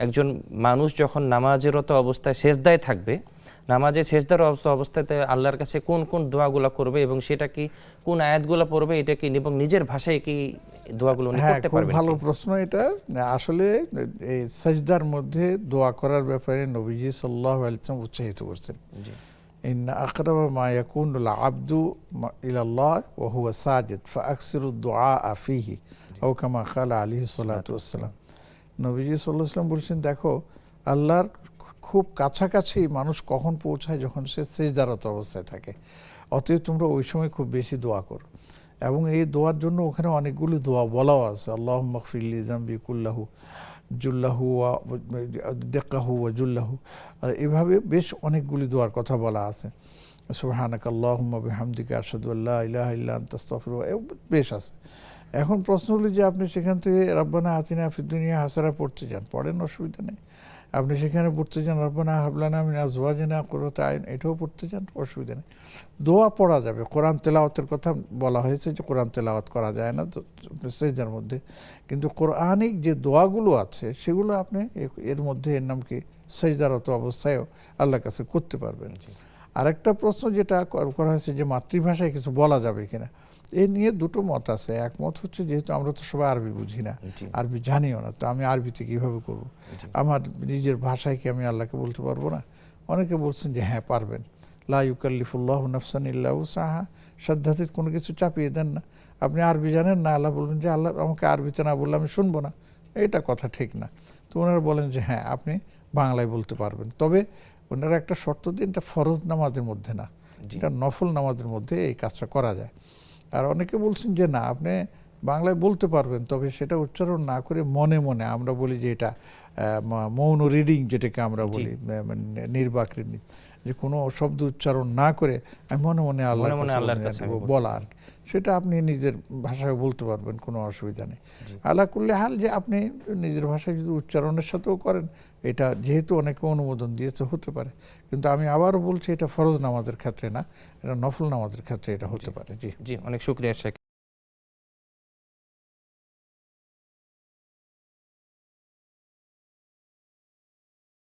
একজন মানুষ যখন নামাজেরত অবস্থায় সেজদায় থাকবে, নামাজে সেজদার অবস্থাতে আল্লাহর কাছে কোন কোন দোয়াগুলো করবে এবং সেটা কি কোন আয়াতগুলো পড়বে, এটা কি এবং নিজের ভাষায় কি দোয়াগুলো উনি করতে পারবেন? খুব ভালো প্রশ্ন এটা। আসলে এই সাজদার মধ্যে দোয়া করার ব্যাপারে নবীজি সাল্লাল্লাহু আলাইহি ওয়াসাল্লাম উৎসাহিত করছেন। ইন্না আকরাবা মা ইয়াকুনুল আবদু ইলাল্লাহ ওয়া হুয়া সাজিদ ফাআকসিরুদ দুআ ফীহি আও কামা ক্বালা আলাইহিস সালাতু ওয়াসসালাম। নবীজি সাল্লাল্লাহু আলাইহি ওয়াসাল্লাম বলছেন, দেখো আল্লাহর খুব কাছাকাছি মানুষ কখন পৌঁছায়, যখন সে সেজদারত অবস্থায় থাকে। অতএব তোমরা ওই সময় খুব বেশি দোয়া করো। এবং এই দোয়ার জন্য ওখানে অনেকগুলি দোয়া বলাও আছে। আল্লাহুম্মা গফিরলি যামবি কুল্লাহু জুল্লাহু ওয়া দিক্কাহু ওয়া জুল্লাহু, এভাবে বেশ অনেকগুলি দোয়ার কথা বলা আছে। সুবহানাকা আল্লাহুম্মা বিহামদিকা আশহাদু আল্লা ইলাহা ইল্লা আনতা আস্তাগফিরুকা, বেশ আছে। এখন প্রশ্ন হলো যে আপনি সেখান থেকে রব্বানা আতিনা ফিদ দুনিয়া হাসানা পড়তে যান, পড়েন, অসুবিধা নেই। আপনি সেখানে পড়তে যান রব্বানা হাবলানা মিন আজওয়াজিনা কুররাতা আইন, এটাও পড়তে যান, অসুবিধা নেই। দোয়া পড়া যাবে। কোরআন তেলাওয়াতের কথা বলা হয়েছে যে কোরআন তেলাওয়াত করা যায় না তো সেজদার মধ্যে, কিন্তু কোরআনিক যে দোয়াগুলো আছে সেগুলো আপনি এর মধ্যে, এর নাম কি, সেজদারত অবস্থায়ও আল্লাহর কাছে করতে পারবেন। আরেকটা প্রশ্ন যেটা করা হয়েছে যে মাতৃভাষায় কিছু বলা যাবে কিনা, এ নিয়ে দুটো মত আছে। এক মত হচ্ছে যেহেতু আমরা তো সবাই আরবি বুঝি না, আরবি জানিও না, তো আমি আরবিতে কীভাবে করব? আমার নিজের ভাষায় কি আমি আল্লাহকে বলতে পারবো না? অনেকে বলছেন যে হ্যাঁ পারবেন। লা ইউকাল্লিফুল্লাহু নাফসান ইল্লা উসআহা, সাধ্যাতীত কোনো কিছু চাপিয়ে দেন না। আপনি আরবি জানেন না, আল্লাহ বলবেন যে আল্লাহ আমাকে আরবিতে না বললে আমি শুনবো না, এটা কথা ঠিক না। তো ওনারা বলেন যে হ্যাঁ আপনি বাংলায় বলতে পারবেন, তবে ওনারা একটা শর্ত দিন, এটা ফরজ নামাজের মধ্যে না, এটা নফল নামাজের মধ্যে এই কাজটা করা যায়। আর অনেকে বলছেন যে না আপনি বাংলায় বলতে পারবেন, তবে সেটা উচ্চারণ না করে মনে মনে, আমরা বলি যে এটা মৌন রিডিং যেটাকে আমরা বলি, নির্বাক রিডিং, যে কোনো শব্দ উচ্চারণ না করে আমি মনে মনে আল্লাহর কাছে বলা, আর সেটা আপনি নিজের ভাষায় বলতে পারবেন, কোনো অসুবিধা নেই। আলা কুল্লি হাল, যে আপনি নিজের ভাষায় যদি উচ্চারণের সাথেও করেন, এটা যেহেতু অনেকে অনুমোদন দিয়েছে হতে পারে, কিন্তু আমি আবারও বলছি এটা ফরজ নামাজের ক্ষেত্রে না, এটা নফল নামাজের ক্ষেত্রে এটা হতে পারে। জি জি, অনেক শুকরিয়া শেখ।